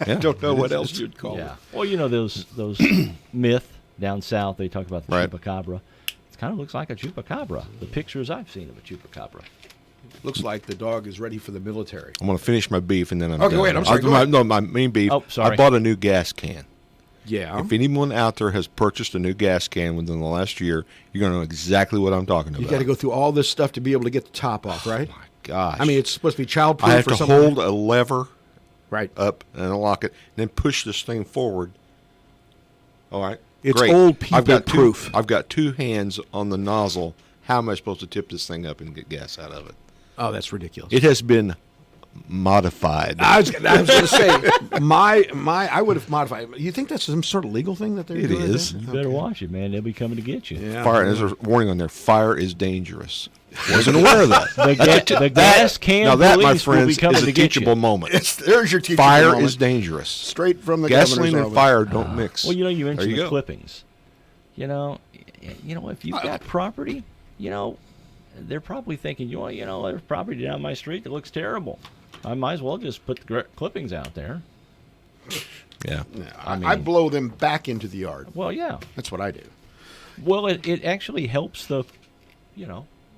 I don't know what else you'd call it. Well, those myth down south, they talk about the Right. chupacabra. It kind of looks like a chupacabra. The pictures I've seen of a chupacabra. Looks like the dog is ready for the military. I'm going to finish my beef and then I'm Okay, done. go ahead. I'm sorry, go my, ahead. No, my main beef. Oh, sorry. I bought a new gas can. Yeah. If anyone out there has purchased a new gas can within the last year, you're going to know exactly what I'm talking about. You got to go through all this stuff to be able to get the top off, right? My gosh. I mean, it's supposed to be childproof I have or to something. hold a lever Right. up and unlock it, and then push this thing forward. All right. It's Great. old people I've got proof. I've got two hands on the nozzle. How am I supposed to tip this thing up and get gas out of it? Oh, that's ridiculous. It has been modified. I was going to say, I would have modified it. You think that's some sort of legal thing that they're It doing? is. You better watch it, man. They'll be coming to get you. Yeah. Fire. There's a warning on there. Fire is dangerous. Wasn't aware of that. The gas can Now that, my police will be friends, coming is to a get teachable you. moment. There's your teachable Fire moment. is dangerous. Straight from the Gasoline governor's and office. fire don't mix. Well, you There mentioned you the go. clippings. If you've got property, they're probably thinking, there's property down my street that looks terrible. I might as well just put the clippings out there. Yeah. I blow them back into the yard. Well, yeah. That's what I do. Well, it actually helps the,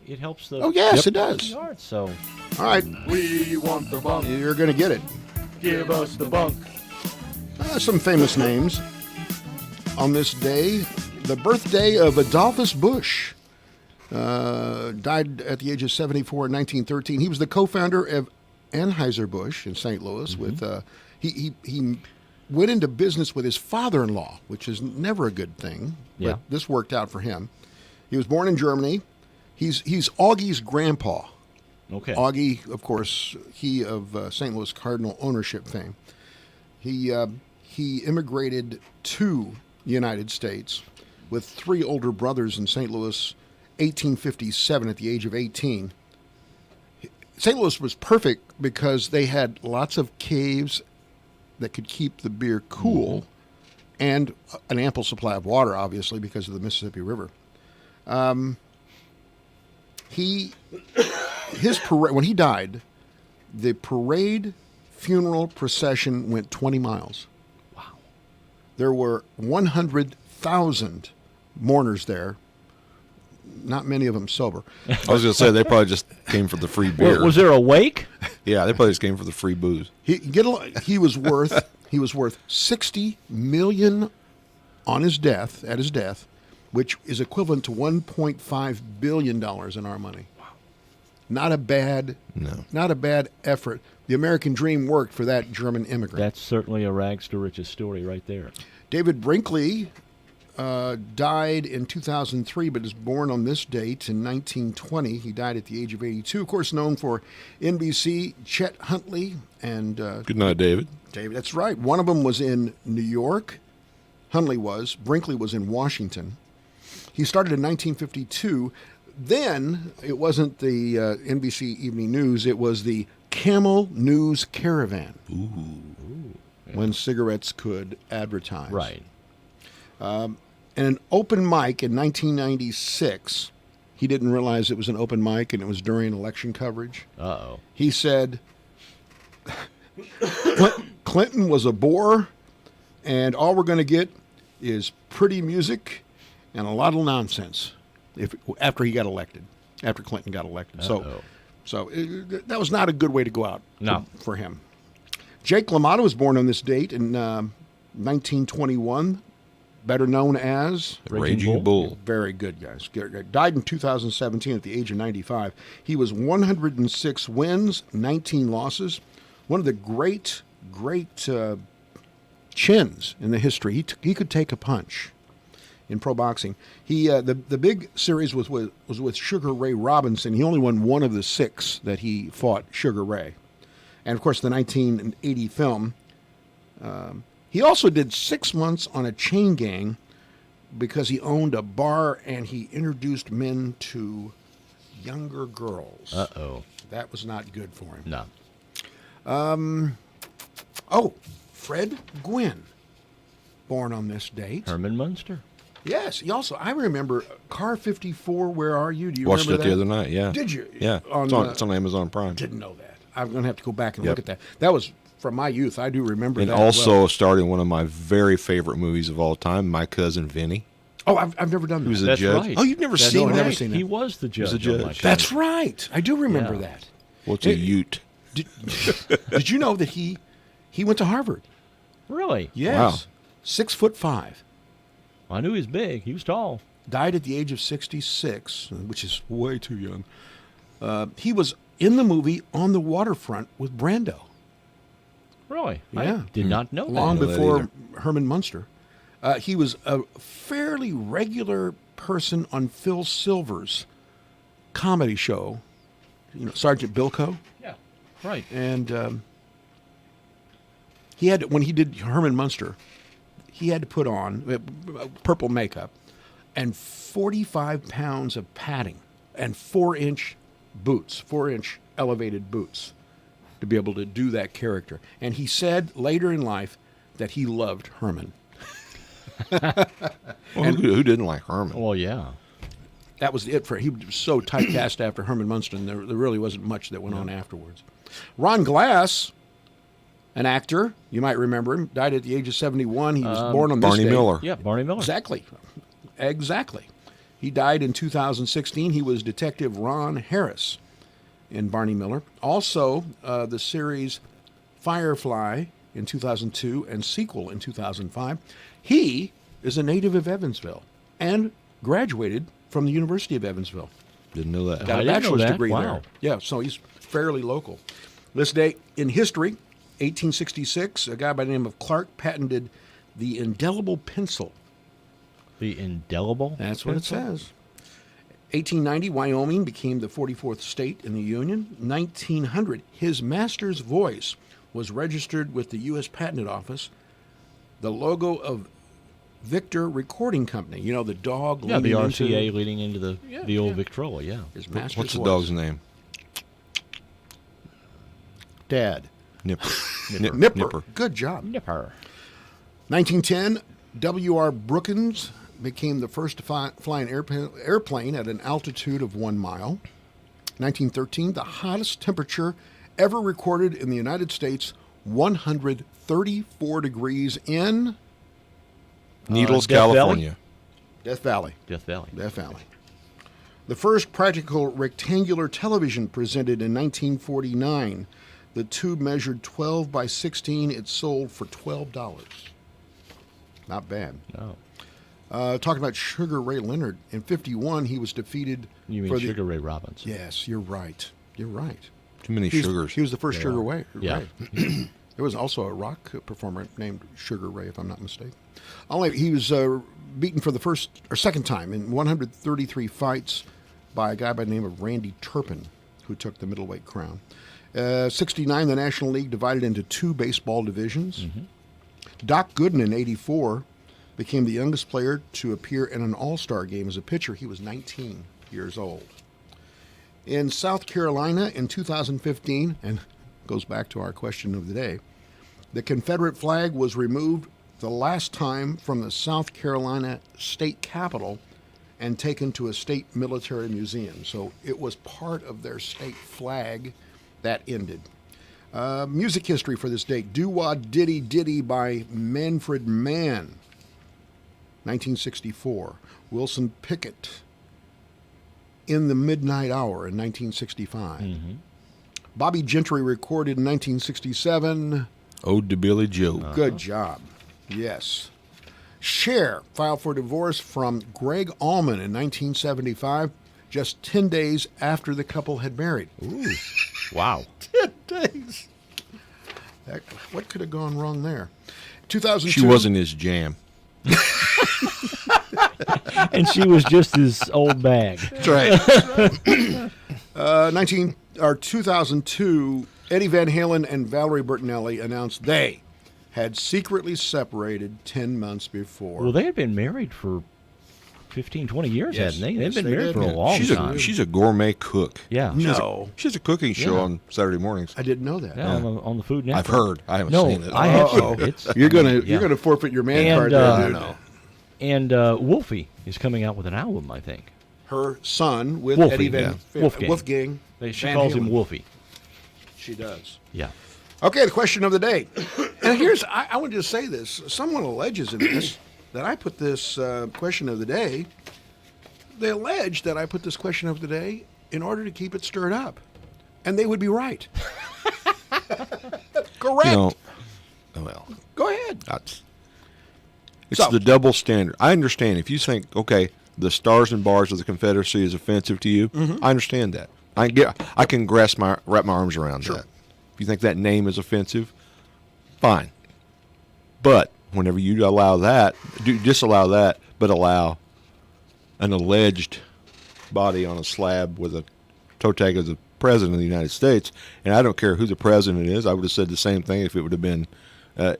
it helps the. Oh, yes, it does. Yard, so All right. We want the bunk. You're going to get it. Give us the bunk. Some famous names on this day. The birthday of Adolphus Busch. Died at the age of 74 in 1913. He was the co-founder of Anheuser-Busch in St. Louis. With he went into business with his father-in-law, which is never a good thing. Yeah. But this worked out for him. He was born in Germany. He's Augie's grandpa. okay. Augie, of course, he of St. Louis Cardinal ownership fame. He immigrated to the United States with three older brothers in St. Louis, 1857 at the age of 18. St. Louis was perfect because they had lots of caves that could keep the beer cool and an ample supply of water, obviously, because of the Mississippi River. His parade, when he died, the parade funeral procession went 20 miles. Wow. There were 100,000 mourners there. Not many of them sober. I was going to say they probably just came for the free beer. Was there a wake? Yeah, they probably just came for the free booze. He was worth $60 million at his death, which is equivalent to $1.5 billion in our money. Wow. Not a bad effort. The American dream worked for that German immigrant. That's certainly a rags to riches story right there. David Brinkley died in 2003, but is born on this date in 1920. He died at the age of 82. Of course, known for NBC, Chet Huntley, and Good night, David. David. That's right. One of them was in New York. Huntley was. Brinkley was in Washington. He started in 1952. Then it wasn't the NBC Evening News. It was the Camel News Caravan. When cigarettes could advertise. Right. And an open mic in 1996, he didn't realize it was an open mic and it was during election coverage. Uh-oh. He said Clinton was a bore and all we're going to get is pretty music and a lot of nonsense after Clinton got elected. Uh-oh. So that was not a good way to go out for him. Jake LaMotta was born on this date in 1921. Better known as Raging Bull. Very good, guys. Died in 2017 at the age of 95. He was 106 wins, 19 losses. One of the great chins in the history. He could take a punch in pro boxing. The big series was with Sugar Ray Robinson. He only won one of the 6 that he fought Sugar Ray. And, of course, the 1980 film. He also did 6 months on a chain gang because he owned a bar and he introduced men to younger girls. Uh-oh. That was not good for him. No. Fred Gwynn, born on this date. Herman Munster. Yes. He also, I remember Car 54, Where Are You? Do you Watched remember it that? the other night, yeah. Did you? Yeah. It's on Amazon Prime. Didn't know that. I'm going to have to go back and Yep. look at that. That was from my youth. I do remember And that. also well. starred in one of my very favorite movies of all time, My Cousin Vinny. Oh, I've never done that. He was a That's judge. right. Oh, you've never That's seen I've that? never seen He it. was the judge. a on My judge. That's Cousin. right. I do remember Yeah. that. Well, it's a Ute. Did you know that he went to Harvard? Really? Yes. Wow. 6'5". I knew he was big. He was tall. Died at the age of 66, which is way too young. He was in the movie On the Waterfront with Brando, Really? Yeah. I did not know long that. know that before either. Herman Munster. He was a fairly regular person on Phil Silver's comedy show, Sergeant Bilko. Yeah. Right. And he had, when he did Herman Munster, he had to put on purple makeup and 45 pounds of padding and 4-inch boots, 4-inch elevated boots to be able to do that character. And he said later in life that he loved Herman. Well, who didn't like Herman? Well, yeah. That was it for he was so typecast after Herman Munster, and there really wasn't much that went on afterwards. Ron Glass, an actor, you might remember him, died at the age of 71. He was born on this Barney day. Miller. Yeah, Barney Miller. Exactly. He died in 2016. He was Detective Ron Harris in Barney Miller. Also, the series Firefly in 2002 and sequel in 2005. He is a native of Evansville and graduated from the University of Evansville. Didn't know that. Got I a didn't know bachelor's that. degree Wow. there. Yeah, so he's fairly local. This day in history, 1866, a guy by the name of Clark patented the indelible pencil. The indelible. That's what it pencil? says. 1890, Wyoming became the 44th state in the Union. 1900, his master's voice was registered with the U.S. Patent Office. The logo of Victor Recording Company, the dog Yeah, the leaning RCA into leading into the old Victrola. Yeah. his master's What's the voice. dog's name? Dad. Nipper. Nipper. Good job. Nipper. 1910, W.R. Brookins became the first to fly an airplane at an altitude of 1 mile. 1913, the hottest temperature ever recorded in the United States, 134 degrees in Needles, Death Valley? California. Death Valley. Death Valley. Death Valley. The first practical rectangular television presented in 1949. The tube measured 12 by 16. It sold for $12. Not bad. No. Talking about Sugar Ray Leonard, in 51 he was defeated. You mean for Sugar Ray Robbins? Yes, you're right. You're right. Too many He was- sugars. He was the first Sugar Ray. Yeah. Ray. There was also a rock performer named Sugar Ray, if I'm not mistaken. He was beaten for the second time in 133 fights by a guy by the name of Randy Turpin, who took the middleweight crown. 69, the National League divided into 2 baseball divisions. Mm-hmm. Doc Gooden in 84 became the youngest player to appear in an all-star game as a pitcher. He was 19 years old. In South Carolina in 2015, and goes back to our question of the day, the Confederate flag was removed the last time from the South Carolina state capitol and taken to a state military museum. So it was part of their state flag. That ended. Music history for this date. Doo-Wah Diddy Diddy by Manfred Mann, 1964. Wilson Pickett, In the Midnight Hour in 1965. Mm-hmm. Bobby Gentry recorded in 1967. Ode to Billy Joe. Good job. Yes. Cher filed for divorce from Greg Allman in 1975, just 10 days after the couple had married. Ooh. Wow. 10 days. What could have gone wrong there? 2002. She wasn't his jam. And she was just his old bag. That's right. 2002, Eddie Van Halen and Valerie Bertinelli announced they had secretly separated 10 months before. Well, they had been married for 15, 20 years, Yes. hadn't they? They've Yes, been they married did. for a Yeah. long she's time. she's a gourmet cook. Yeah. No. She has a cooking show Yeah. on Saturday mornings. I didn't know that. Yeah, on the Food Network. I've heard. I haven't No, seen it. I have Uh-oh. seen it. It's, You're gonna yeah. forfeit your man And, card there, uh, dude. No. And Wolfie is coming out with an album, I think. Her son with Wolfie, Eddie Van yeah. Wolfgang. Wolfgang. She Van calls Halen. him Wolfie. She does. Yeah. Okay, the question of the day. And I want to just say this. Someone alleges in this that I put this question of the day, they allege that I put this question of the day in order to keep it stirred up. And they would be right. Correct. You know, well, Go ahead. it's So- the double standard. I understand if you think, okay, the stars and bars of the Confederacy is offensive to you. I understand that. I can wrap my arms around that. If you think that name is offensive, fine. But whenever you disallow that, but allow an alleged body on a slab with a toe tag of the president of the United States, and I don't care who the president is, I would have said the same thing if it would have been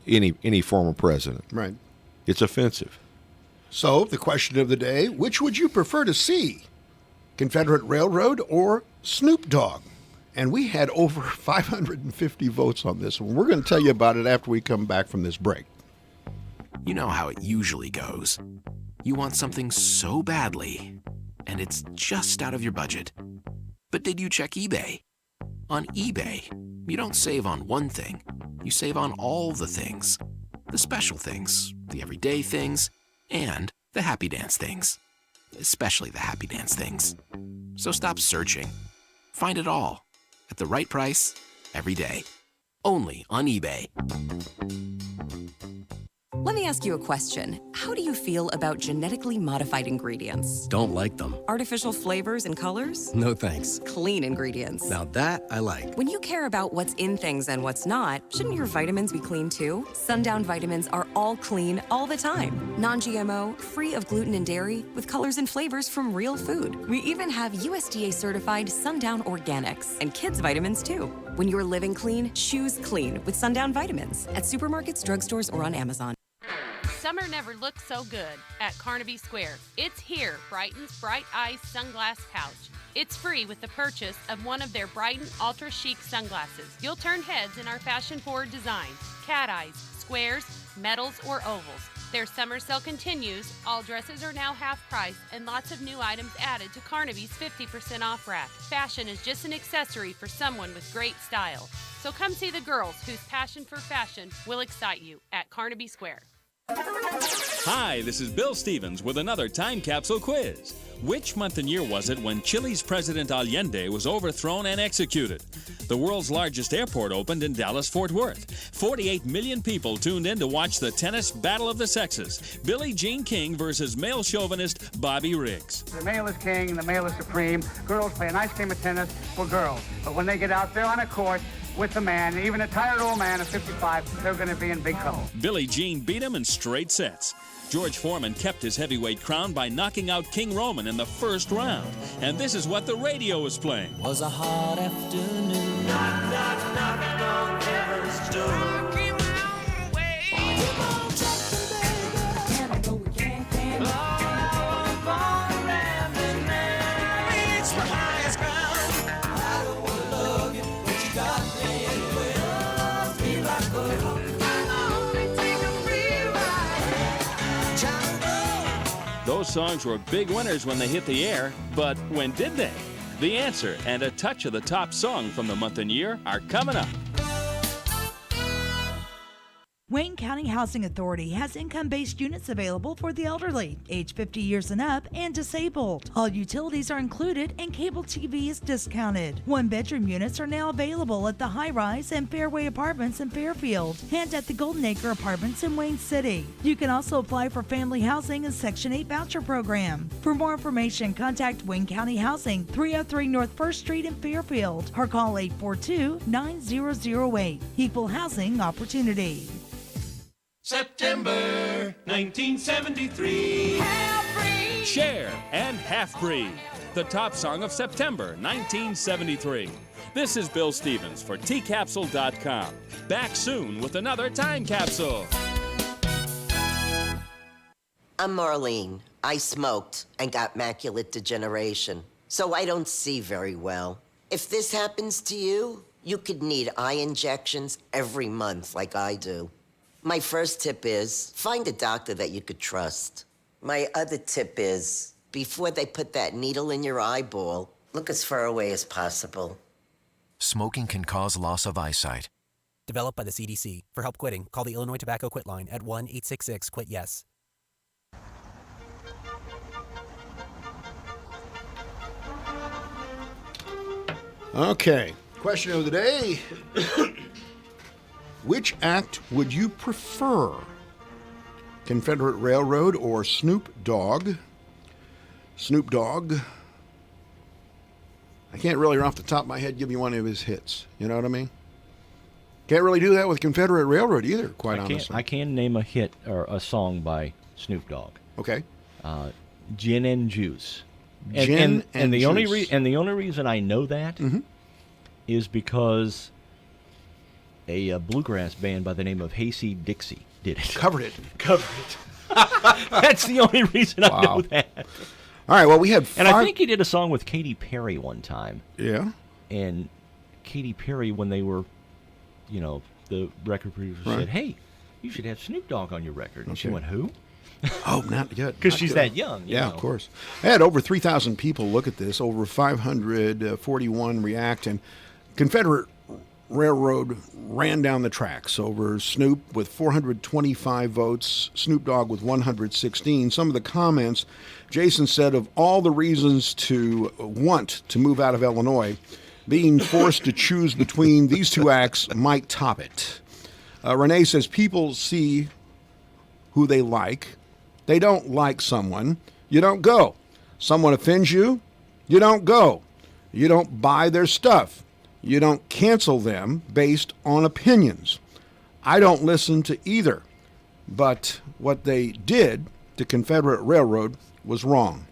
any former president. Right. It's offensive. So, the question of the day, which would you prefer to see? Confederate Railroad or Snoop Dogg? And we had over 550 votes on this one. We're going to tell you about it after we come back from this break. You know how it usually goes. You want something so badly, and it's just out of your budget. But did you check eBay? On eBay, you don't save on one thing. You save on all the things. The special things, the everyday things, and the happy dance things. Especially the happy dance things. So stop searching. Find it all. At the right price, every day. Only on eBay. Let me ask you a question. How do you feel about genetically modified ingredients? Don't like them. Artificial flavors and colors? No thanks. Clean ingredients. Now that I like. When you care about what's in things and what's not, shouldn't your vitamins be clean too? Sundown vitamins are all clean all the time. Non-GMO, free of gluten and dairy, with colors and flavors from real food. We even have USDA certified Sundown Organics and kids vitamins too. When you're living clean, choose clean with Sundown vitamins at supermarkets, drugstores, or on Amazon. Summer never looked so good at Carnaby Square. It's here, Brighton's Bright Eyes Sunglass Pouch. It's free with the purchase of one of their Brighton Ultra Chic sunglasses. You'll turn heads in our fashion-forward designs, cat eyes, squares, metals, or ovals. Their summer sale continues. All dresses are now half price and lots of new items added to Carnaby's 50% off rack. Fashion is just an accessory for someone with great style. So come see the girls whose passion for fashion will excite you at Carnaby Square. Hi, this is Bill Stevens with another time capsule quiz. Which month and year was it when Chile's President Allende was overthrown and executed? The world's largest airport opened in Dallas-Fort Worth. 48 million people tuned in to watch the tennis battle of the sexes. Billie Jean King versus male chauvinist Bobby Riggs. The male is king, the male is supreme. Girls play a nice game of tennis for girls. But when they get out there on a court with the man, even a tired old man of 55, they're going to be in big trouble. Billie Jean beat him in straight sets. George Foreman kept his heavyweight crown by knocking out King Roman in the first round. And this is what the radio was playing. Was a hot afternoon. Knock, knock, knock on heaven's door. Those songs were big winners when they hit the air, but when did they? The answer and a touch of the top song from the month and year are coming up. Wayne County Housing Authority has income-based units available for the elderly, age 50 years and up, and disabled. All utilities are included and cable TV is discounted. One-bedroom units are now available at the High Rise and Fairway Apartments in Fairfield and at the Golden Acre Apartments in Wayne City. You can also apply for family housing and Section 8 voucher program. For more information, contact Wayne County Housing, 303 North 1st Street in Fairfield, or call 842-9008. Equal housing opportunity. September 1973. Half-breed. Cher and Half Breed, the top song of September 1973. This is Bill Stevens for tcapsule.com. Back soon with another time capsule. I'm Marlene. I smoked and got macular degeneration, so I don't see very well. If this happens to you, you could need eye injections every month like I do. My first tip is, find a doctor that you could trust. My other tip is, before they put that needle in your eyeball, look as far away as possible. Smoking can cause loss of eyesight. Developed by the CDC. For help quitting, call the Illinois Tobacco Quit line at 1-866-QUIT-YES. Okay. Question of the day. Which act would you prefer? Confederate Railroad or Snoop Dogg? Snoop Dogg. I can't really, off the top of my head, give you one of his hits. You know what I mean? Can't really do that with Confederate Railroad either, quite honestly. I can name a hit or a song by Snoop Dogg. Okay. Gin and Juice. Gin and the Juice. only reason I know that is because a bluegrass band by the name of Hayseed Dixie did it. Covered it. That's the only reason I know that. All right, well, we had And I think he did a song with Katy Perry one time. Yeah. And Katy Perry, when they were, the record producer said, hey, you should have Snoop Dogg on your record. And she went, who? Oh, not good. Because she's that young. Yeah, of course. I had over 3,000 people look at this, over 541 react, and Confederate Railroad ran down the tracks over Snoop with 425 votes, Snoop Dogg with 116. Some of the comments, Jason said, of all the reasons to want to move out of Illinois, being forced to choose between these two acts might top it. Renee says people see who they like. They don't like someone, you don't go. Someone offends you, you don't go. You don't buy their stuff. You don't cancel them based on opinions. I don't listen to either. But what they did to Confederate Railroad was wrong.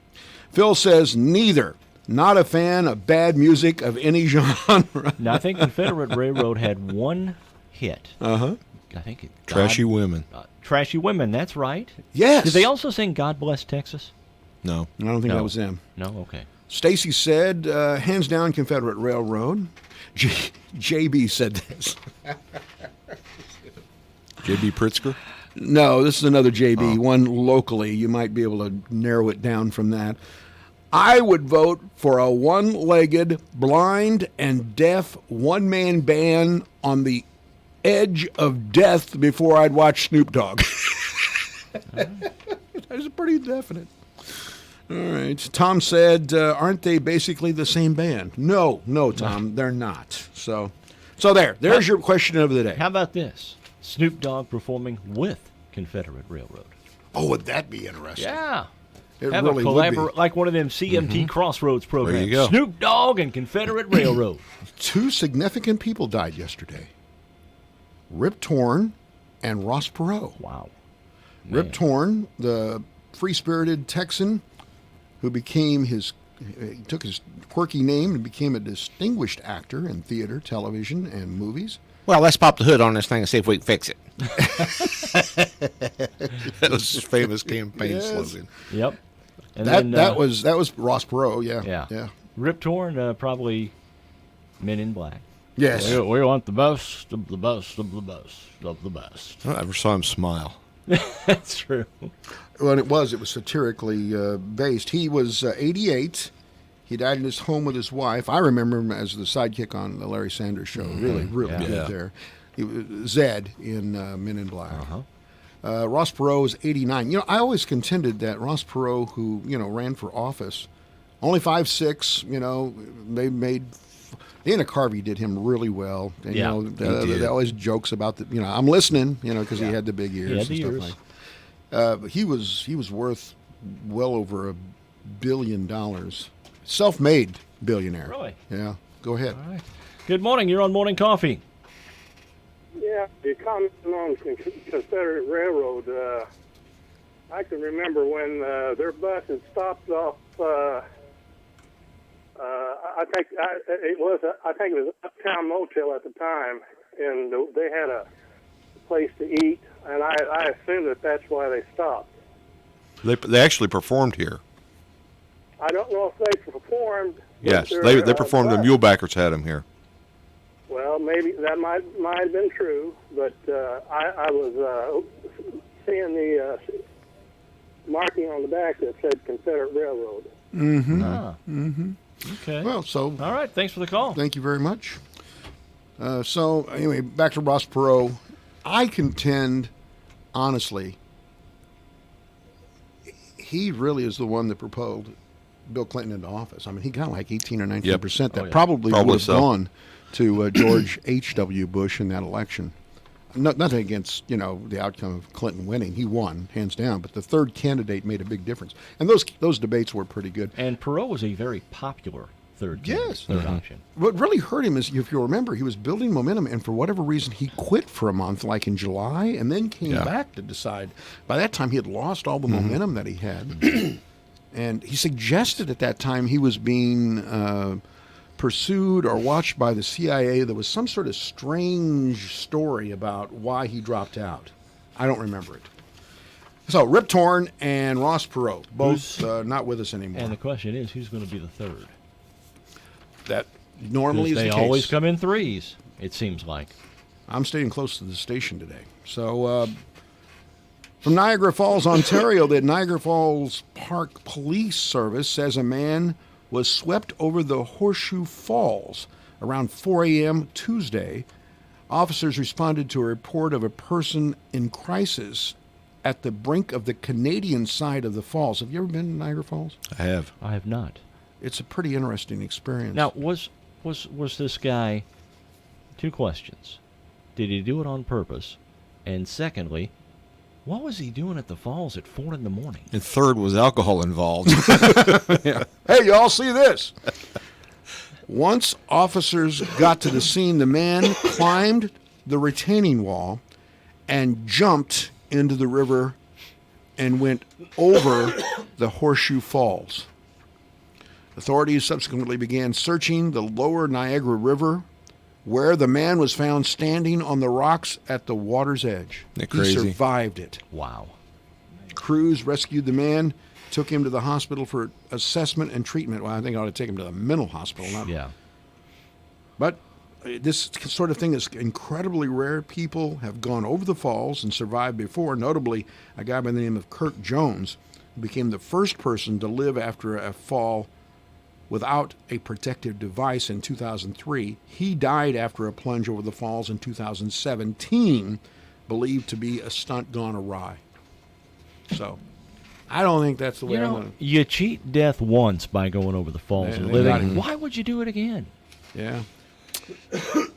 Phil says neither. Not a fan of bad music of any genre. Now, I think Confederate Railroad had one hit. Uh-huh. I think Trashy Women. Trashy Women, that's right. Yes. Did they also sing God Bless Texas? No. I don't think that was them. No, okay. Stacy said, hands down, Confederate Railroad. JB said this. J.B. Pritzker? No, this is another JB, one locally. You might be able to narrow it down from that. I would vote for a one-legged, blind, and deaf one-man band on the edge of death before I'd watch Snoop Dogg. That's pretty definite. All right. Tom said, aren't they basically the same band? No, Tom, they're not. So there's your question of the day. How about this? Snoop Dogg performing with Confederate Railroad. Oh, would that be interesting? Yeah. It Have really a would be. like one of them CMT Crossroads programs. There you go. Snoop Dogg and Confederate Railroad. Two significant people died yesterday. Rip Torn and Ross Perot. Wow. Rip Torn, the free-spirited Texan who became he took his quirky name and became a distinguished actor in theater, television, and movies. Well, let's pop the hood on this thing and see if we can fix it. That was his famous campaign slogan. Yep. And that was Ross Perot, yeah. Rip Torn, probably Men in Black. Yes. We want the best of the best of the best of the best. I never saw him smile. That's true. Well, it was satirically based. He was 88. He died in his home with his wife. I remember him as the sidekick on the Larry Sanders Show. Really good there. He was Zed in Men in Black. Ross Perot is 89. I always contended that Ross Perot, who ran for office, only 5'6", they made. Dana Carvey did him really well. And, they always jokes about I'm listening, because he had the big ears and stuff like that. He was worth well over $1 billion. Self-made billionaire. Really? Yeah. Go ahead. All right. Good morning. You're on Morning Coffee. Yeah, the comment on Confederate Railroad. I can remember when their bus had stopped off. I think it was Uptown Motel at the time, and they had a place to eat, and I assume that's why they stopped. They actually performed here. I don't know if they performed. Yes, they performed. The Mulebackers had them here. Well, maybe that might have been true, but I was seeing the marking on the back that said Confederate Railroad. Mm-hmm. Mm-hmm. Okay. Well, all right. Thanks for the call. Thank you very much. So anyway, back to Ross Perot. I contend, honestly, he really is the one that propelled Bill Clinton into office. I mean, he got like 18 or 19%. That probably would have gone to George H.W. Bush in that election. Nothing against, the outcome of Clinton winning. He won, hands down. But the third candidate made a big difference. And those debates were pretty good. And Perot was a very popular third option. What really hurt him is, if you remember, he was building momentum, and for whatever reason, he quit for a month, like in July, and then came back to decide. By that time, he had lost all the momentum that he had. And he suggested at that time he was being pursued or watched by the CIA. There was some sort of strange story about why he dropped out. I don't remember it. So, Rip Torn and Ross Perot, both not with us anymore. And the question is, who's going to be the third? That normally is the case. They always come in threes, it seems like. I'm staying close to the station today. So, from Niagara Falls, Ontario, the Niagara Falls Park Police Service says a man was swept over the Horseshoe Falls around 4 a.m. Tuesday. Officers responded to a report of a person in crisis at the brink of the Canadian side of the falls. Have you ever been to Niagara Falls? I have. I have not. It's a pretty interesting experience. Now, was this guy... Two questions. Did he do it on purpose? And secondly, what was he doing at the falls at 4 in the morning? And third, was alcohol involved? Yeah. Hey, y'all see this? Once officers got to the scene, the man climbed the retaining wall and jumped into the river and went over the Horseshoe Falls. Authorities subsequently began searching the lower Niagara River, where the man was found standing on the rocks at the water's edge. Isn't that crazy? He survived it. Wow. Crews rescued the man, took him to the hospital for assessment and treatment. Well, I think I ought to take him to the mental hospital. But this sort of thing is incredibly rare. People have gone over the falls and survived before, notably a guy by the name of Kirk Jones, who became the first person to live after a fall without a protective device in 2003. He died after a plunge over the falls in 2017, believed to be a stunt gone awry. So, I don't think that's the way I'm going to... You cheat death once by going over the falls and living. Why would you do it again? Yeah.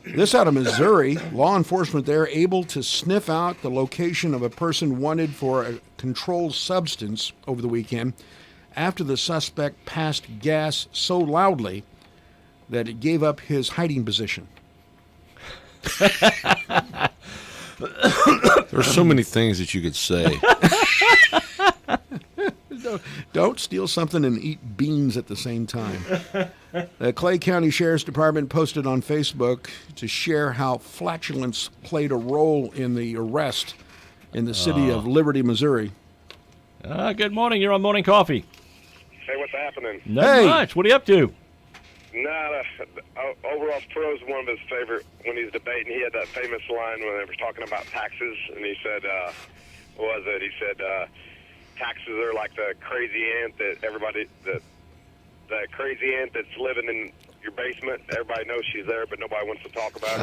This out of Missouri, law enforcement there able to sniff out the location of a person wanted for a controlled substance over the weekend after the suspect passed gas so loudly that it gave up his hiding position. There's so many things that you could say. Don't steal something and eat beans at the same time. The Clay County Sheriff's Department posted on Facebook to share how flatulence played a role in the arrest in the city of Liberty, Missouri. Good morning. You're on Morning Coffee. Hey, what's happening? Not much. What are you up to? Nada. Overall, Perot's one of his favorite. When he's debating, he had that famous line when they were talking about taxes, and he said, what was it? He said, taxes are like the crazy ant that the crazy ant that's living in your basement. Everybody knows she's there, but nobody wants to talk about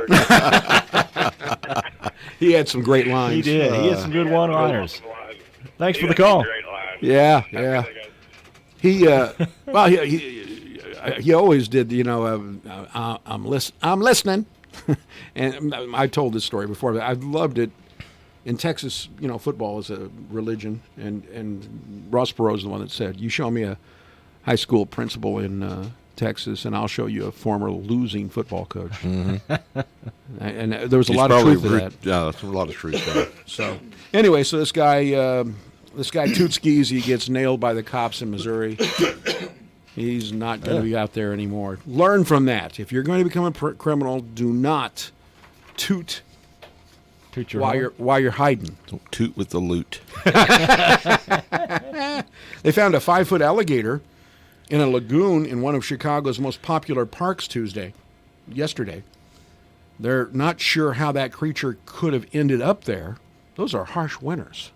her. He had some great lines. He did. He had some good one-liners. Thanks for the call. Yeah. He always did. I'm listening. And I told this story before, but I loved it. In Texas, football is a religion, and Ross Perot is the one that said, "You show me a high school principal in Texas, and I'll show you a former losing football coach." Mm-hmm. And there was a lot of truth to that. Yeah, there's a lot of truth to that. So, anyway, so this guy Tootskis, he gets nailed by the cops in Missouri. He's not going to be out there anymore. Learn from that. If you're going to become a criminal, do not toot while you're hiding. Don't toot with the loot. They found a 5-foot alligator in a lagoon in one of Chicago's most popular parks yesterday. They're not sure how that creature could have ended up there. Those are harsh winters.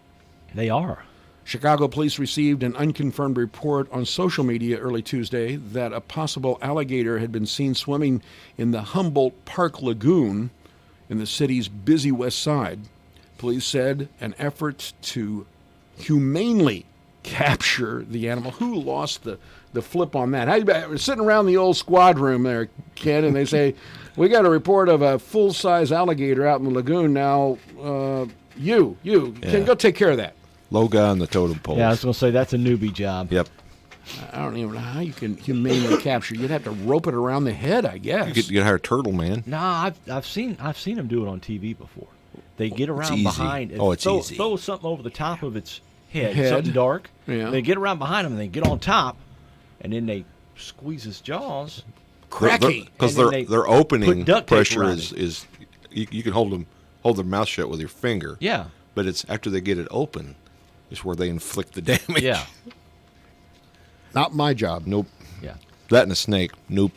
They are. Chicago police received an unconfirmed report on social media early Tuesday that a possible alligator had been seen swimming in the Humboldt Park Lagoon in the city's busy west side. Police said an effort to humanely capture the animal. Who lost the flip on that? We're sitting around the old squad room there, Ken, and they say, we got a report of a full-size alligator out in the lagoon now. You can go take care of that. Low guy on the totem pole. Yeah, I was going to say that's a newbie job. Yep. I don't even know how you can humanely capture. You'd have to rope it around the head, I guess. You could hire a turtle, man. Nah, I've seen them do it on TV before. They get around easy. behind. It's easy. Throw something over the top of its head. Something Head. dark. Yeah. They get around behind him and they get on top, and then they squeeze his jaws. Cracky. Because And then their they opening put duct tape pressure around is you can hold their mouth shut with your finger. Yeah. But it's after they get it open is where they inflict the damage. Yeah. Not my job. Nope. Yeah. That and a snake. Nope.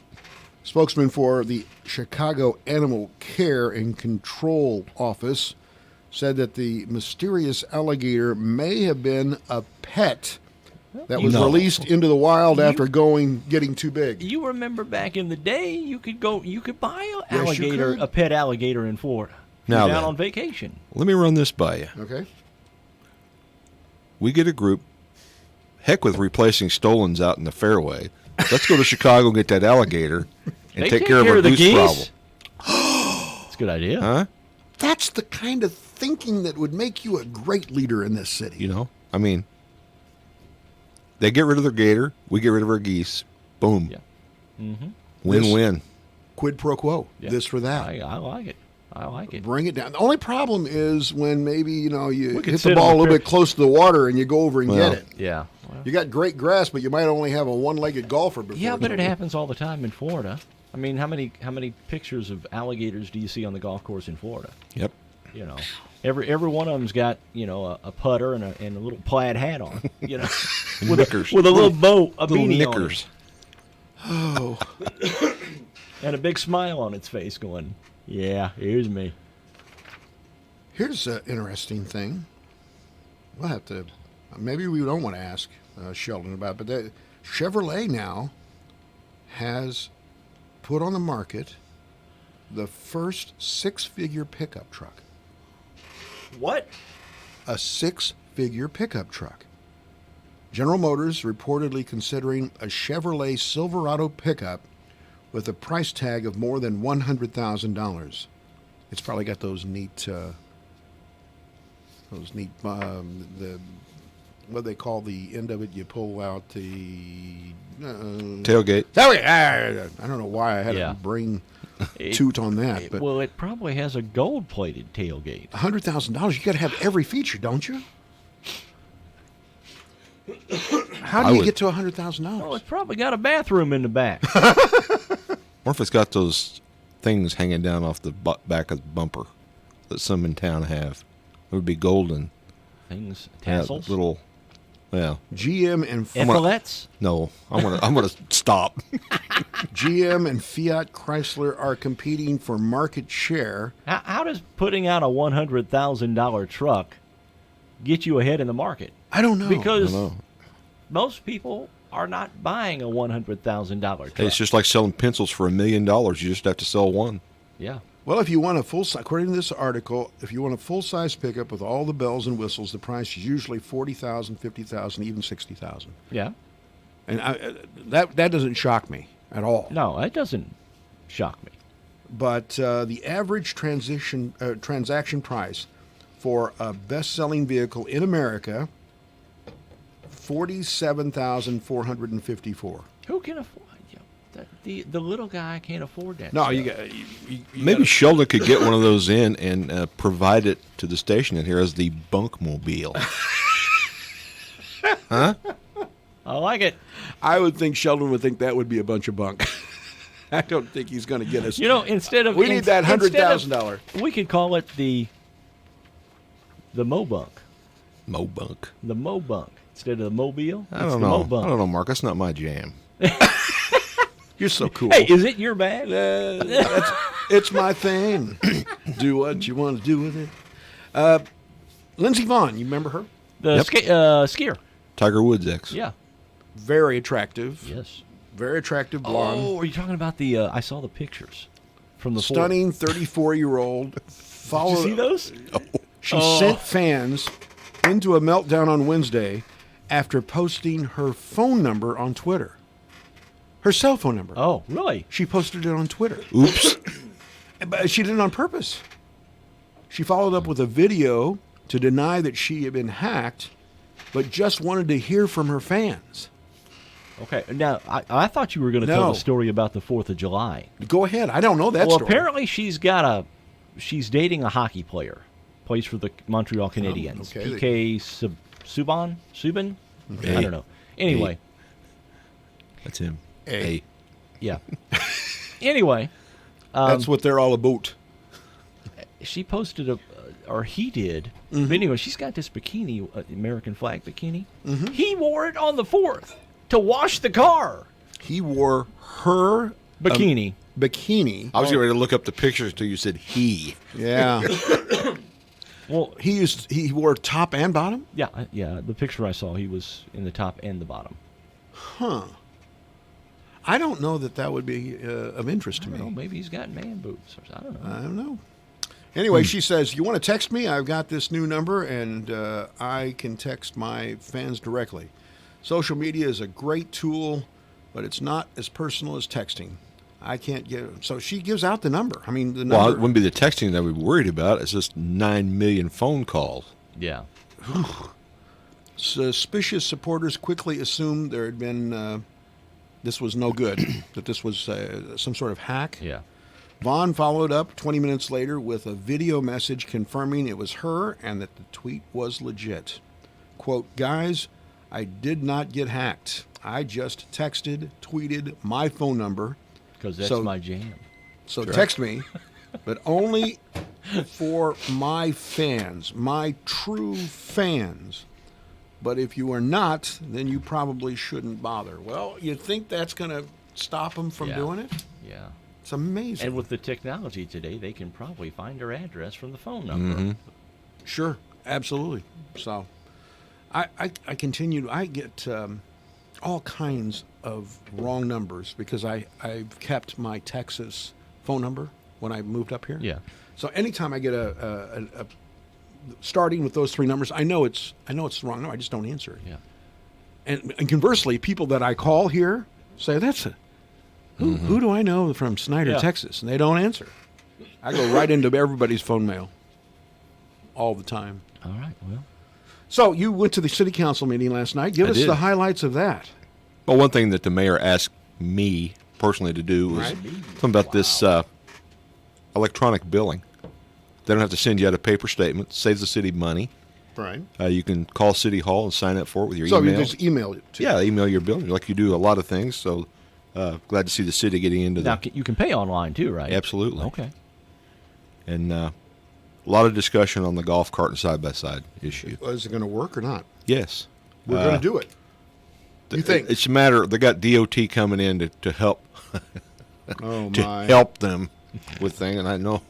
Spokesman for the Chicago Animal Care and Control Office said that the mysterious alligator may have been a pet that was released into the wild after getting too big. You remember back in the day, you could buy Yes, you alligator, could. a pet alligator in Florida. Now down then. on vacation. Let me run this by you. Okay. We get a group. Heck with replacing stolens out in the fairway. Let's go to Chicago and get that alligator and They take care of our the goose geese. problem. That's a good idea. Huh? That's the kind of thinking that would make you a great leader in this city. You know? I mean, they get rid of their gator. We get rid of our geese. Boom. Yeah. Mm-hmm. Win-win. Quid pro quo. Yeah. This for that. I like it. I like it. Bring it down. The only problem is when maybe, you We could hit sit the ball on a little fair- bit close to the water and you go over and Well, get it. Yeah. Well, You got great grass, but you might only have a one-legged golfer before. yeah, but it's it over. happens all the time in Florida. I mean, how many pictures of alligators do you see on the golf course in Florida? Yep. You know, every one of them's got a putter and a little plaid hat on. You know, with Knickers. with a little bow, a Little beanie knickers. Oh. on it, and a big smile on its face, going, "Yeah, here's me." Here's an interesting thing. We'll have to, maybe we don't want to ask Sheldon about it, but Chevrolet now has put on the market the first six-figure pickup truck. What? A six-figure pickup truck. General Motors reportedly considering a Chevrolet Silverado pickup with a price tag of more than $100,000. It's probably got those neat, the what they call the end of it. You pull out the Tailgate. I don't know why I had a brain toot on that, but Well, it probably has a gold-plated tailgate. $100,000. You got to have every feature, don't you? How I do you would- get to $100,000? Well, it's probably got a bathroom in the back. Or if it's got those things hanging down off the back of the bumper that some in town have. It would be golden. Things, Yeah, tassels, little, yeah. GM and epaulets. No, I'm gonna stop. GM and Fiat Chrysler are competing for market share. How does putting out a $100,000 truck get you ahead in the market? I don't know. Because I don't know. most people are not buying a $100,000 truck. Hey, it's just like selling pencils for $1 million. You just have to sell one. Yeah. Well, if you want a full, according to this article, if you want a full-size pickup with all the bells and whistles, the price is usually $40,000, $50,000, even $60,000. Yeah. And that doesn't shock me at all. No, it doesn't shock me. But the average transaction price for a best-selling vehicle in America, $47,454. Who can afford? The little guy can't afford that. No, stuff. you got Maybe Sheldon could get one of those in and provide it to the station in here as the bunkmobile. Huh? I like it. I would think Sheldon would think that would be a bunch of bunk. I don't think he's going to get us. You know, instead of we need that $100,000. We could call it the Mobunk. Mobunk. The Mobunk instead of the Mobile. I it's don't the know. Mobunk. I don't know, Mark. That's not my jam. You're so cool. Hey, is it your bag? It's my thing. Do what you want to do with it. Lindsey Vonn, you remember her? The Yep. skier. Tiger Woods' ex. Yeah. Very attractive. Yes. Very attractive blonde. Oh, are you talking about the? I saw the pictures from the Stunning 34-year-old. Did you see those? She sent fans into a meltdown on Wednesday after posting her phone number on Twitter. Her cell phone number. Oh, really? She posted it on Twitter. Oops. But she did it on purpose. She followed up with a video to deny that she had been hacked, but just wanted to hear from her fans. Okay. Now, I thought you were going to tell the story about the 4th of July. Go ahead. I don't know that well, story. apparently she's dating a hockey player. Plays for the Montreal Canadiens. okay. PK Subban? A. I don't know. Anyway. That's him. A. Yeah. Anyway. That's what they're all about. She posted or he did. But anyway, she's got this bikini, American flag bikini. He wore it on the 4th to wash the car. He wore her bikini. Bikini. I was getting ready to look up the pictures until you said he. Yeah. Well, he wore top and bottom? Yeah, the picture I saw, he was in the top and the bottom. Huh. I don't know that would be of interest to me. Maybe he's got man boobs. I don't know. I don't know. Anyway, she says, you want to text me? I've got this new number, and I can text my fans directly. Social media is a great tool, but it's not as personal as texting. I can't get it. So she gives out the number. I mean, the number. Well, it wouldn't be the texting that we'd be worried about. It's just 9 million phone calls. Yeah. Suspicious supporters quickly assumed there had been, this was no good, that this was some sort of hack. Yeah. Vaughn followed up 20 minutes later with a video message confirming it was her and that the tweet was legit. Quote, guys, I did not get hacked. I just tweeted my phone number. Because that's my jam. So text me, but only for my fans, my true fans. But if you are not, then you probably shouldn't bother. Well, you think that's going to stop them from doing it? Yeah. It's amazing. And with the technology today, they can probably find her address from the phone number. Sure, absolutely. So I continue. I get all kinds of wrong numbers because I've kept my Texas phone number when I moved up here. Yeah. So anytime I get a starting with those three numbers, I know it's the wrong number. I just don't answer it. Yeah. And conversely, people that I call here say that's a who do I know from Snyder, Texas, and they don't answer. I go right into everybody's phone mail all the time. All right. Well. So you went to the city council meeting last night. Give us the highlights of that. Well, one thing that the mayor asked me personally to do was something about this electronic billing. They don't have to send you out a paper statement. Saves the city money. Right. You can call City Hall and sign up for it with your so email. So you just email it to email your bill like you do a lot of things. So glad to see the city getting into that. Now, you can pay online too, right? Absolutely. Okay. And a lot of discussion on the golf cart and side-by-side issue. Is it going to work or not? Yes. We're going to do it. You think? It's a matter, they got DOT coming in to help help them with things. And I know,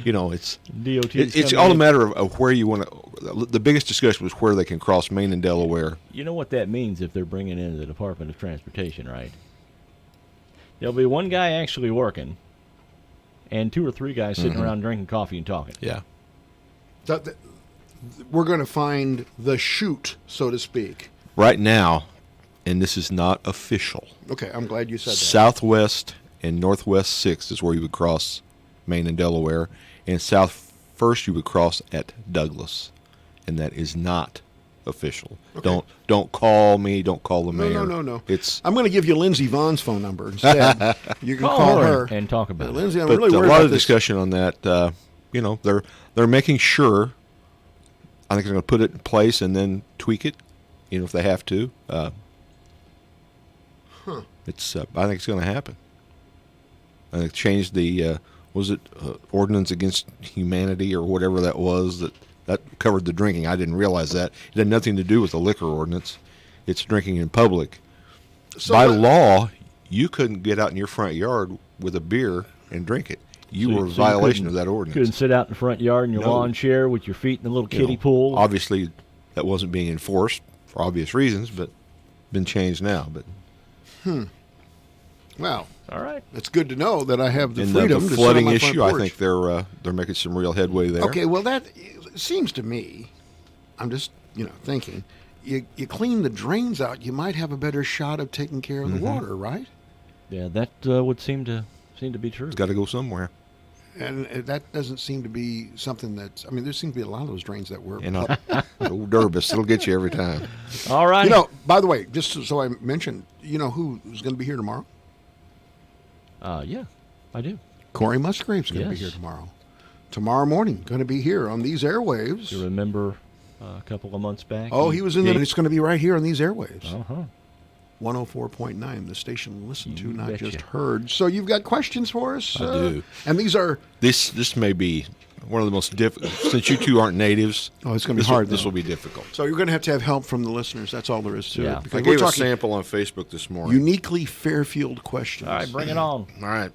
it's DOT. It's all a matter of where you want to. The biggest discussion was where they can cross Maine and Delaware. You know what that means if they're bringing in the Department of Transportation, right? There'll be one guy actually working, and 2 or 3 guys sitting around drinking coffee and talking. Yeah. We're going to find the chute, so to speak. Right now, and this is not official. Okay, I'm glad you said that. Southwest and Northwest 6th is where you would cross Maine and Delaware, and South 1st you would cross at Douglas, and that is not official. Okay. Don't call me. Don't call the mayor. No. I'm going to give you Lindsey Vaughn's phone number instead. You can call her and talk about it. Lindsey, I'm but really worried a lot about of this. discussion on that. They're making sure. I think they're going to put it in place and then tweak it. If they have to. It's. I think it's going to happen. I think change the ordinance against humanity or whatever that was that covered the drinking. I didn't realize that. It had nothing to do with the liquor ordinance. It's drinking in public. So by law, you couldn't get out in your front yard with a beer and drink it. You were in violation of that ordinance. Couldn't sit out in the front yard in your lawn chair with your feet in the little kiddie pool. Obviously, that wasn't being enforced for obvious reasons, but been changed now. But Well, all right. It's good to know that I have the and freedom the to flooding sit on my front issue, I porch. think they're making some real headway there. Okay, well, that seems to me, I'm just, thinking, you clean the drains out, you might have a better shot of taking care of the water, right? Yeah, that would seem to be true. It's got to go somewhere. And that doesn't seem to be something that's, there seem to be a lot of those drains that work. And old Durbus, it'll get you every time. All right. By the way, just so I mentioned, who's going to be here tomorrow? Yeah, I do. Corey Musgrave's going to be here tomorrow. Tomorrow morning, going to be here on these airwaves. You remember a couple of months back? Oh, he was in there. It's going to be right here on these airwaves. 104.9, the station listened to, not just heard. So you've got questions for us? I do. And these are... This may be one of the most difficult, since you two aren't natives. Oh, it's going to be hard. This will be difficult. So you're going to have help from the listeners. That's all there is to it. I gave a sample on Facebook this morning. Uniquely Fairfield questions. All right, bring it on. All right.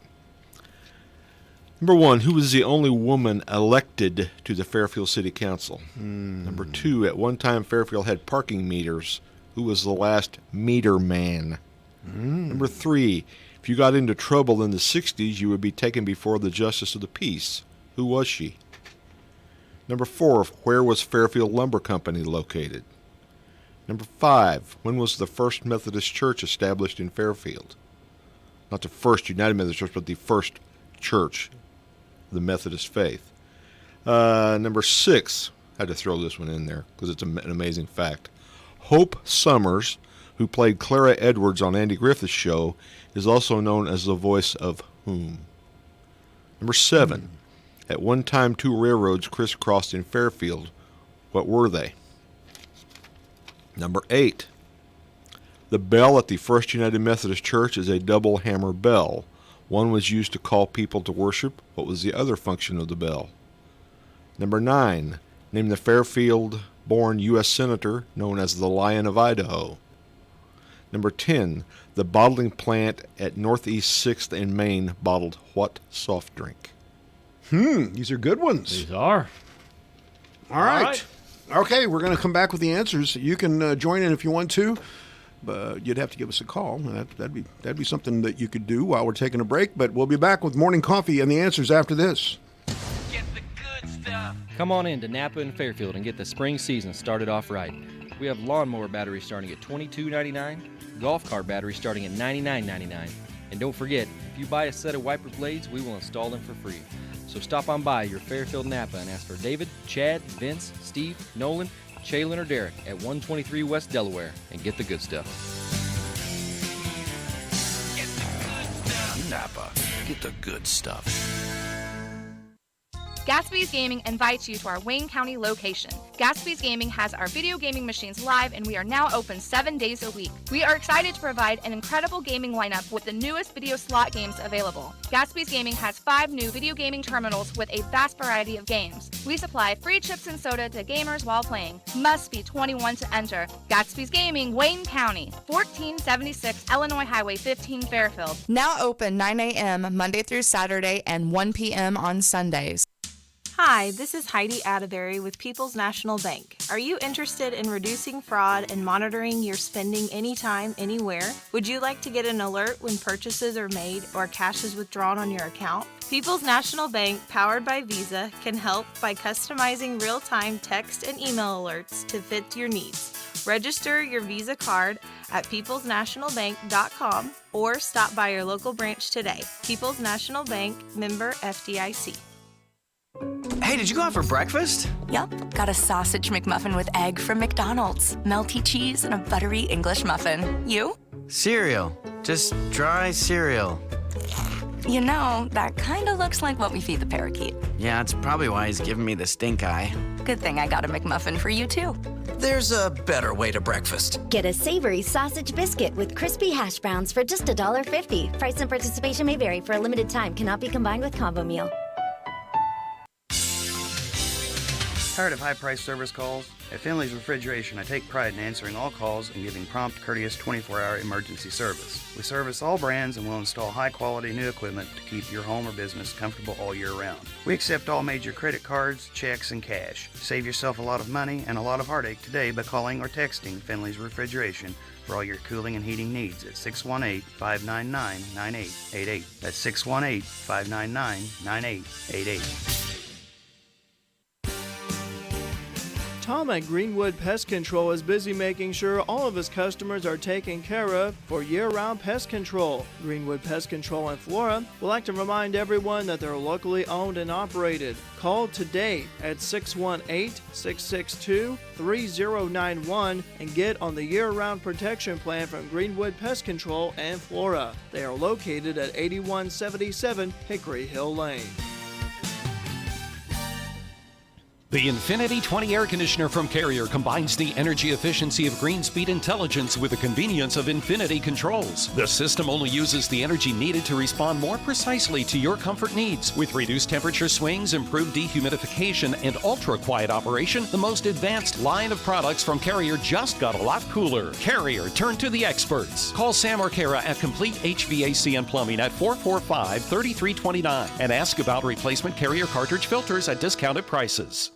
Number 1, who was the only woman elected to the Fairfield City Council? Number 2, at one time Fairfield had parking meters. Who was the last meter man? Number 3, if you got into trouble in the 60s, you would be taken before the Justice of the Peace. Who was she? Number 4, where was Fairfield Lumber Company located? Number 5, when was the first Methodist Church established in Fairfield? Not the first United Methodist Church, but the first church, the Methodist faith. Number 6, I had to throw this one in there because it's an amazing fact. Hope Summers, who played Clara Edwards on Andy Griffith's show, is also known as the voice of whom? Number 7, at one time 2 railroads crisscrossed in Fairfield. What were they? Number 8, the bell at the First United Methodist Church is a double hammer bell. One was used to call people to worship. What was the other function of the bell? Number 9, name the Fairfield-born U.S. Senator known as the Lion of Idaho. Number 10, the bottling plant at Northeast 6th in Maine bottled what soft drink? These are good ones. These are. All right. Okay, we're going to come back with the answers. You can join in if you want to. But you'd have to give us a call. That'd be something that you could do while we're taking a break. But we'll be back with morning coffee and the answers after this. Come on in to Napa and Fairfield and get the spring season started off right. We have lawnmower batteries starting at $22.99, golf cart batteries starting at $99.99. And don't forget, if you buy a set of wiper blades, we will install them for free. So stop on by your Fairfield Napa and ask for David, Chad, Vince, Steve, Nolan, Shaylin, or Derek at 123 West Delaware and get the good stuff. Napa, get the good stuff. Gatsby's Gaming invites you to our Wayne County location. Gatsby's Gaming has our video gaming machines live, and we are now open 7 days a week. We are excited to provide an incredible gaming lineup with the newest video slot games available. Gatsby's Gaming has 5 new video gaming terminals with a vast variety of games. We supply free chips and soda to gamers while playing. Must be 21 to enter. Gatsby's Gaming, Wayne County, 1476 Illinois Highway 15, Fairfield. Now open 9 a.m. Monday through Saturday and 1 p.m. on Sundays. Hi, this is Heidi Atterbury with People's National Bank. Are you interested in reducing fraud and monitoring your spending anytime, anywhere? Would you like to get an alert when purchases are made or cash is withdrawn on your account? People's National Bank, powered by Visa, can help by customizing real-time text and email alerts to fit your needs. Register your Visa card at peoplesnationalbank.com or stop by your local branch today. People's National Bank, member FDIC. Hey, did you go out for breakfast? Yup, got a sausage McMuffin with egg from McDonald's, melty cheese, and a buttery English muffin. You? Cereal. Just dry cereal. You know, that kind of looks like what we feed the parakeet. Yeah, it's probably why he's giving me the stink eye. Good thing I got a McMuffin for you, too. There's a better way to breakfast. Get a savory sausage biscuit with crispy hash browns for just $1.50. Price and participation may vary. For a limited time, cannot be combined with combo meal. Tired of high-priced service calls? At Finley's Refrigeration, I take pride in answering all calls and giving prompt, courteous 24-hour emergency service. We service all brands and will install high-quality new equipment to keep your home or business comfortable all year round. We accept all major credit cards, checks, and cash. Save yourself a lot of money and a lot of heartache today by calling or texting Finley's Refrigeration for all your cooling and heating needs at 618-599-9888. That's 618-599-9888. Tom at Greenwood Pest Control is busy making sure all of his customers are taken care of for year-round pest control. Greenwood Pest Control in Flora would like to remind everyone that they're locally owned and operated. Call today at 618-662-3091 and get on the year-round protection plan from Greenwood Pest Control and Flora. They are located at 8177 Hickory Hill Lane. The Infinity 20 air conditioner from Carrier combines the energy efficiency of GreenSpeed intelligence with the convenience of Infinity controls. The system only uses the energy needed to respond more precisely to your comfort needs. With reduced temperature swings, improved dehumidification, and ultra-quiet operation, the most advanced line of products from Carrier just got a lot cooler. Carrier, turn to the experts. Call Sam or Kara at Complete HVAC and Plumbing at 445-3329 and ask about replacement Carrier cartridge filters at discounted prices.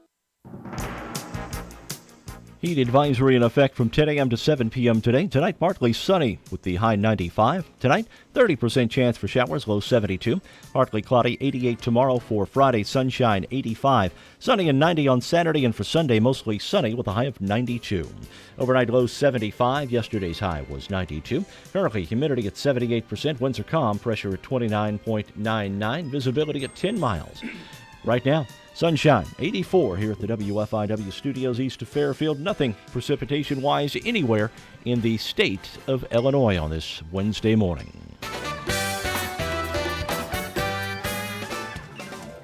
Heat advisory in effect from 10 a.m. to 7 p.m. today. Tonight, partly sunny with the high 95. Tonight, 30% chance for showers, low 72. Partly cloudy, 88 tomorrow for Friday. Sunshine, 85. Sunny and 90 on Saturday, and for Sunday, mostly sunny with a high of 92. Overnight low 75. Yesterday's high was 92. Currently, humidity at 78%. Winds are calm. Pressure at 29.99. Visibility at 10 miles. Right now, sunshine, 84 here at the WFIW studios east of Fairfield. Nothing precipitation-wise anywhere in the state of Illinois on this Wednesday morning.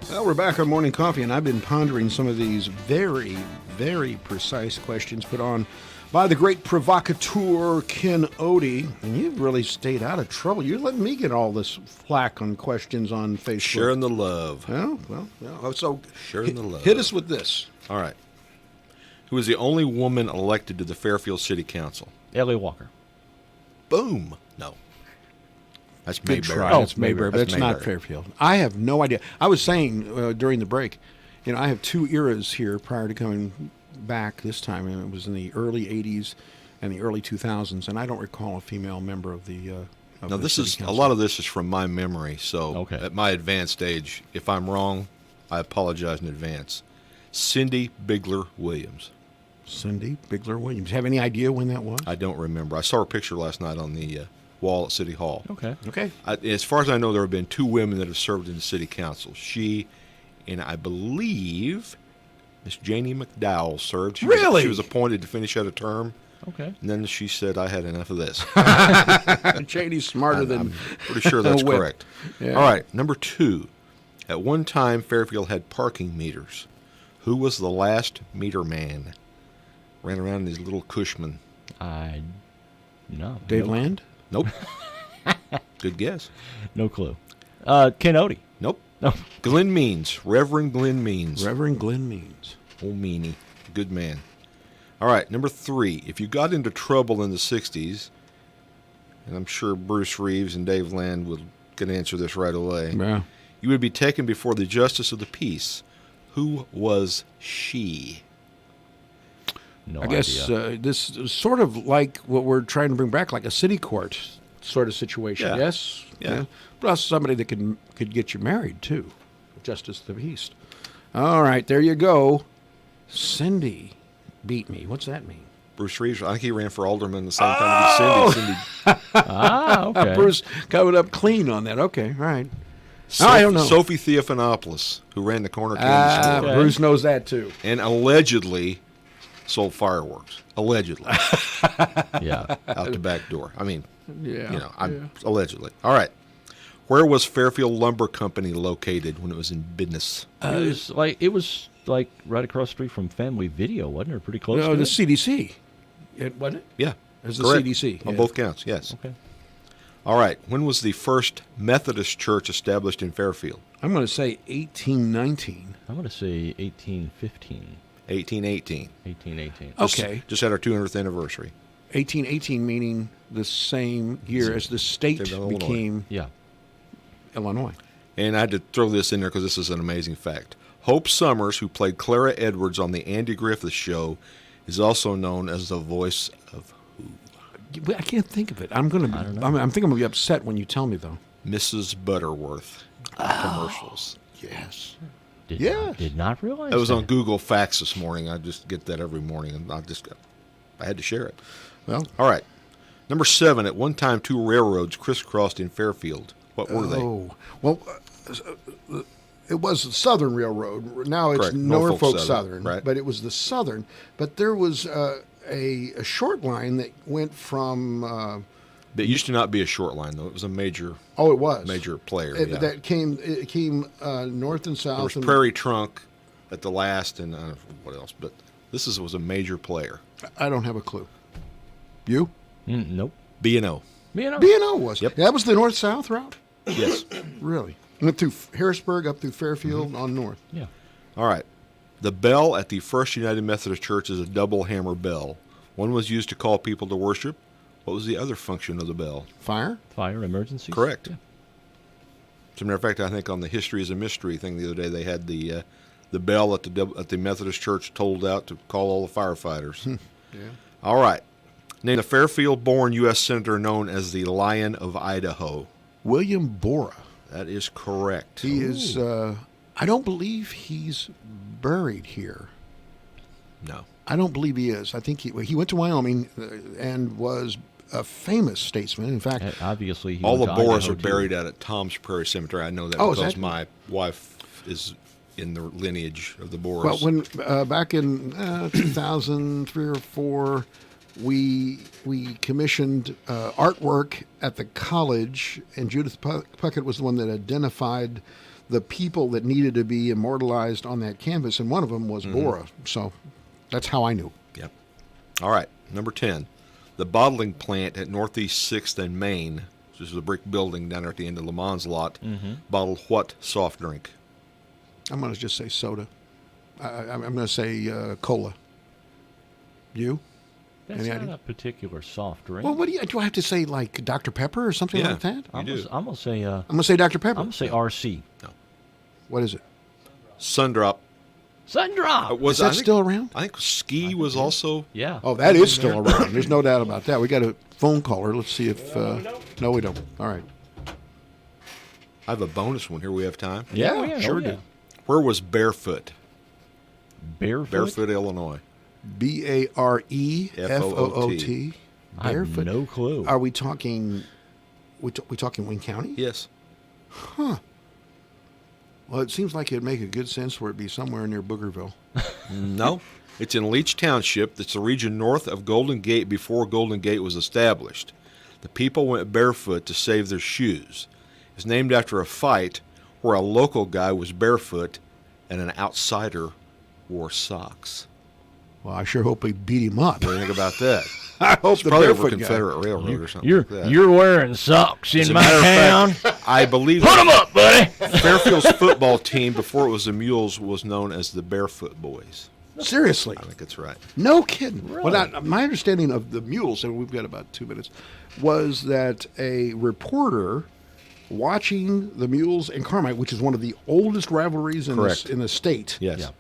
Well, we're back on Morning Coffee, and I've been pondering some of these very, very precise questions put on by the great provocateur Ken Odie, and you've really stayed out of trouble. You're letting me get all this flack on questions on Facebook. Sharing the love. Well, so sharing the love. Hit us with this. All right. Who is the only woman elected to the Fairfield City Council? Ellie Walker. Boom. No. That's Good Mayberry. try. It's Mayberry, but That's it's not Mayberry. Fairfield. I have no idea. I was saying during the break, I have two eras here prior to coming back this time, and it was in the early 80s and the early 2000s, and I don't recall a female member of the Now, this is a lot of this is from my memory, so at my advanced age, if I'm wrong, I apologize in advance. Cindy Bigler Williams. Cindy Bigler Williams. Have any idea when that was? I don't remember. I saw her picture last night on the wall at City Hall. Okay. As far as I know, there have been two women that have served in the city council. She and I believe Miss Janie McDowell served. She Really? She was appointed to finish out a term. Okay. And then she said, I had enough of this. Janie's smarter than I'm pretty sure that's a whip. correct. Yeah. All right, number 2. At one time, Fairfield had parking meters. Who was the last meter man? Ran around in his little Cushman. No. Dave Land? Nope. Good guess. No clue. Ken Odie. Nope. No. Glenn Means. Reverend Glenn Means. Reverend Glenn Means. Old meanie. Good man. All right, number 3. If you got into trouble in the 60s, and I'm sure Bruce Reeves and Dave Land can answer this right away, Yeah. you would be taken before the Justice of the Peace. Who was she? No I guess this is sort of like what we're trying to bring back, like a city court sort of situation. Yeah. Yes? Yeah. Plus somebody that could get you married, too. Justice of the Peace. All right, there you go. Cindy beat me. What's that mean? Bruce Reeves. I think he ran for alderman the same time as Cindy. okay. Bruce coming up clean on that. Okay, all right. I don't know. Sophie Theophanopoulos, who ran the corner candy store. Bruce knows that, too. And allegedly sold fireworks. Allegedly. Yeah. Out the back door. I mean, Yeah, allegedly. All right. Where was Fairfield Lumber Company located when it was in business? It was like right across the street from Family Video, wasn't it? Pretty close. No, to the it? CDC. Wasn't it? Yeah. It was the Correct. CDC. On yeah. both counts, yes. Okay. All right. When was the first Methodist church established in Fairfield? I'm going to say 1819. I'm going to say 1815. 1818. 1818. Okay. Just had our 200th anniversary. 1818 meaning the same year as the state State of Illinois. became Yeah. Illinois. And I had to throw this in there because this is an amazing fact. Hope Summers, who played Clara Edwards on the Andy Griffith Show, is also known as the voice of I can't think of it. I'm think I'm gonna be upset when you tell me though. Mrs. Butterworth commercials. Yes. Did not realize It was that. on Google Facts this morning. I just get that every morning, and I had to share it. Well, all right. Number 7. At one time, 2 railroads crisscrossed in Fairfield. What were they? Oh, well, it was the Southern Railroad. Now it's Correct. Norfolk Southern, right. but it was the Southern. But there was a short line that went from. It used to not be a short line, though. It was a major. Oh, it was major player. It, yeah. That came. It came north and south. There was and Prairie Trunk at the last, and I don't know what else. But this was a major player. I don't have a clue. You? Nope. B&O. B&O was. Yep. That was the north-south route. Yes. Really? Went through Harrisburg, up through Fairfield, on north. Yeah. All right. The bell at the First United Methodist Church is a double hammer bell. One was used to call people to worship. What was the other function of the bell? Fire? Fire emergency. Correct. Yeah. As a matter of fact, I think on the History is a Mystery thing the other day, they had the bell at the Methodist Church tolled out to call all the firefighters. Yeah. All right. Name a Fairfield-born U.S. Senator known as the Lion of Idaho. William Borah. That is correct. He is. I don't believe he's buried here. No. I don't believe he is. I think he went to Wyoming and was a famous statesman. In fact, obviously, he all the went to Boras Idaho, are too. buried out at Tom's Prairie Cemetery. I know that Oh, is because that- my wife is in the lineage of the Boras. well, when back in 2003 or 4, we commissioned artwork at the college, and Judith Puckett was the one that identified the people that needed to be immortalized on that canvas, and one of them was Borah. So that's how I knew. Yep. All right. Number 10. The bottling plant at Northeast 6th and Main, which is a brick building down there at the end of Le Mans lot, bottled what soft drink? I'm going to just say soda. I'm going to say cola. You? That's Any not idea? a particular soft drink. Well, do I have to say like Dr. Pepper or something like that? I'm gonna say. I'm gonna say Dr. Pepper. I'm gonna say RC. No. What is it? Sundrop. Sundrop. Is that still around? I think Ski was also. Yeah. Oh, that is still around. There's no doubt about that. We got a phone caller. Let's see if. No, we don't. All right. I have a bonus one here. We have time. Yeah, sure do. Where was Barefoot? Barefoot. Barefoot, Illinois. Barefoot. I have no clue. Are we talking? We talking Wayne County? Yes. Huh. Well, it seems like it'd make a good sense for it to be somewhere near Boogerville. No. It's in Leach Township. That's the region north of Golden Gate before Golden Gate was established. The people went barefoot to save their shoes. It's named after a fight where a local guy was barefoot and an outsider wore socks. Well, I sure hope we beat him up. What do you think about that? I hope It's the probably over barefoot guy. Confederate Railroad or something You're like that. you're wearing socks As in a my matter of town. fact, I believe Put 'em up, buddy. Fairfield's football team, before it was the Mules, was known as the Barefoot Boys. Seriously. I think that's right. No kidding. Well, now, my understanding of the Mules, and we've got about 2 minutes, was that a reporter watching the Mules and Carmike, which is one of the oldest rivalries in the state. Yes. Yeah.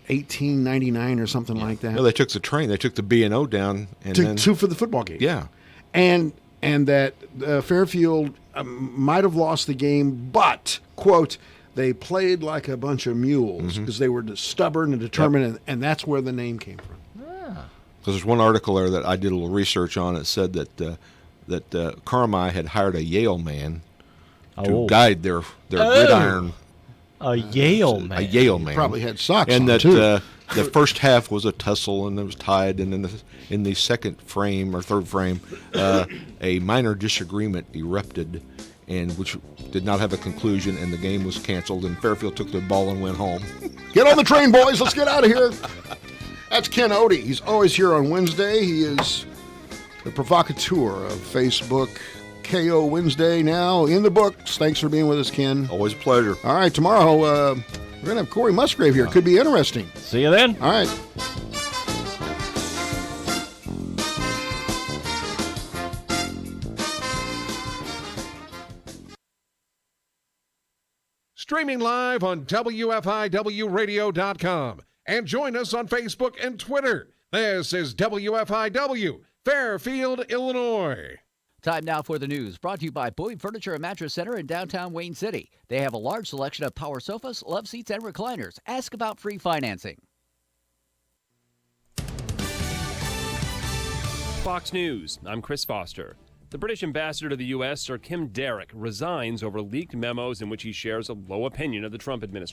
1899 or something like that. No, they took the train. They took the B&O down and then for the football game. Yeah. And that Fairfield might have lost the game, but, quote, they played like a bunch of mules because they were stubborn and determined, and that's where the name came from. Because there's one article there that I did a little research on. It said that Carmi had hired a Yale man to guide their gridiron. A Yale man. A Yale man. Probably had socks and on, that too. The first half was a tussle and it was tied, and then in the second frame or third frame, a minor disagreement erupted, and which did not have a conclusion, and the game was canceled. And Fairfield took the ball and went home. Get on the train, boys. Let's get out of here. That's Ken Odie. He's always here on Wednesday. He is the provocateur of Facebook. KO Wednesday now in the books. Thanks for being with us, Ken. Always a pleasure. All right, tomorrow We're going to have Corey Musgrave here. Could be interesting. See you then. All right. Streaming live on WFIWradio.com. And join us on Facebook and Twitter. This is WFIW, Fairfield, Illinois. Time now for the news, brought to you by Boyd Furniture and Mattress Center in downtown Wayne City. They have a large selection of power sofas, love seats, and recliners. Ask about free financing. Fox News, I'm Chris Foster. The British ambassador to the U.S., Sir Kim Derrick, resigns over leaked memos in which he shares a low opinion of the Trump administration.